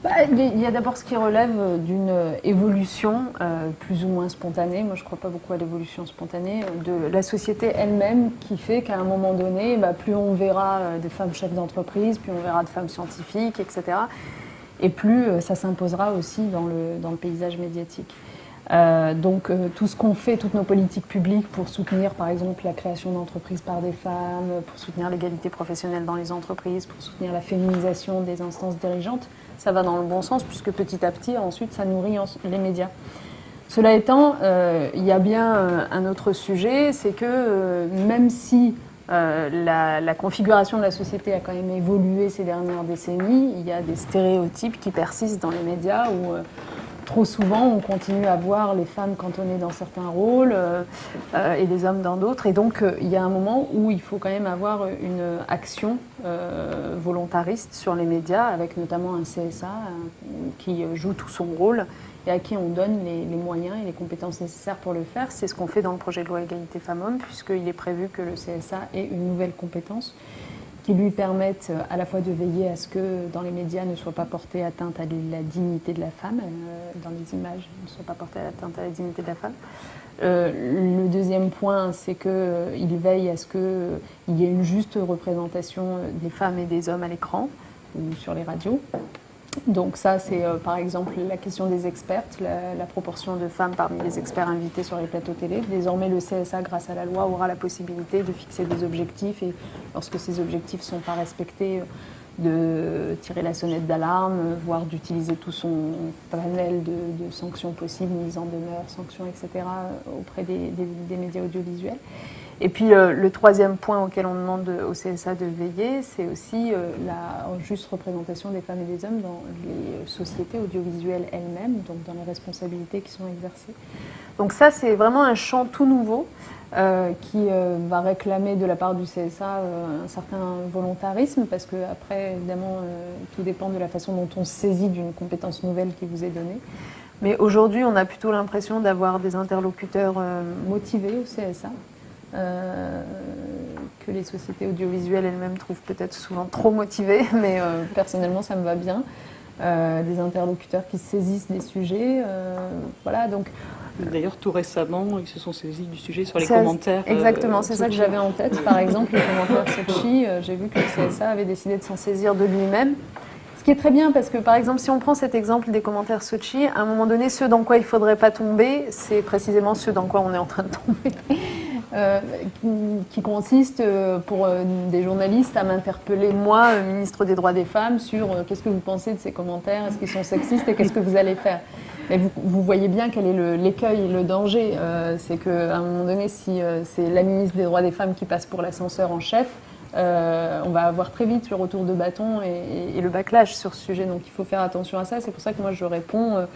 Il y a d'abord ce qui relève d'une évolution plus ou moins spontanée. Moi, je ne crois pas beaucoup à l'évolution spontanée de la société elle-même qui fait qu'à un moment donné, plus on verra de femmes chefs d'entreprise, plus on verra de femmes scientifiques, etc. Et plus ça s'imposera aussi dans le paysage médiatique. Donc tout ce qu'on fait, toutes nos politiques publiques pour soutenir par exemple la création d'entreprises par des femmes, pour soutenir l'égalité professionnelle dans les entreprises, pour soutenir la féminisation des instances dirigeantes, ça va dans le bon sens puisque petit à petit ensuite ça nourrit les médias. Cela étant, il y a bien un autre sujet, c'est que même si la configuration de la société a quand même évolué ces dernières décennies, il y a des stéréotypes qui persistent dans les médias où trop souvent, on continue à voir les femmes cantonnées dans certains rôles et les hommes dans d'autres. Et donc, il y a un moment où il faut quand même avoir une action volontariste sur les médias, avec notamment un CSA qui joue tout son rôle et à qui on donne les moyens et les compétences nécessaires pour le faire. C'est ce qu'on fait dans le projet de loi égalité femmes-hommes, puisqu'il est prévu que le CSA ait une nouvelle compétence qui lui permettent à la fois de veiller à ce que dans les médias ne soit pas portée atteinte à la dignité de la femme, dans les images ne soit pas portée atteinte à la dignité de la femme. Le deuxième point, c'est qu'il veille à ce qu'il y ait une juste représentation des femmes et des hommes à l'écran ou sur les radios. Donc ça, c'est par exemple la question des expertes, la proportion de femmes parmi les experts invités sur les plateaux télé. Désormais, le CSA, grâce à la loi, aura la possibilité de fixer des objectifs et lorsque ces objectifs ne sont pas respectés, de tirer la sonnette d'alarme, voire d'utiliser tout son panel de sanctions possibles, mise en demeure, sanctions, etc., auprès des médias audiovisuels. Et puis le troisième point auquel on demande au CSA de veiller, c'est aussi la juste représentation des femmes et des hommes dans les sociétés audiovisuelles elles-mêmes, donc dans les responsabilités qui sont exercées. Donc ça, c'est vraiment un champ tout nouveau qui va réclamer de la part du CSA un certain volontarisme, parce que après, évidemment, tout dépend de la façon dont on se saisit d'une compétence nouvelle qui vous est donnée. Mais aujourd'hui, on a plutôt l'impression d'avoir des interlocuteurs motivés au CSA. Que les sociétés audiovisuelles elles-mêmes trouvent peut-être souvent trop motivées, mais personnellement ça me va bien. Des interlocuteurs qui se saisissent des sujets, voilà, donc... D'ailleurs, tout récemment, ils se sont saisis du sujet sur les commentaires. Exactement, c'est ça que j'avais en tête. Par exemple, les commentaires Sochi, j'ai vu que le CSA avait décidé de s'en saisir de lui-même. Ce qui est très bien, parce que par exemple, si on prend cet exemple des commentaires Sochi, à un moment donné, ce dans quoi il ne faudrait pas tomber, c'est précisément ce dans quoi on est en train de tomber. Qui consiste pour des journalistes à m'interpeller, moi, ministre des droits des femmes, sur qu'est-ce que vous pensez de ces commentaires, est-ce qu'ils sont sexistes et qu'est-ce que vous allez faire. Mais vous voyez bien quel est l'écueil et le danger. C'est qu'à un moment donné, si c'est la ministre des droits des femmes qui passe pour l'ascenseur en chef, on va avoir très vite le retour de bâton et le backlash sur ce sujet. Donc il faut faire attention à ça. C'est pour ça que moi je réponds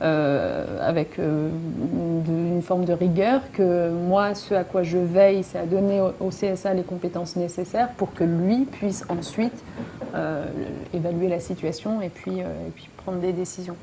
avec une forme de rigueur, que moi, ce à quoi je veille, c'est à donner au CSA les compétences nécessaires pour que lui puisse ensuite évaluer la situation et puis prendre des décisions.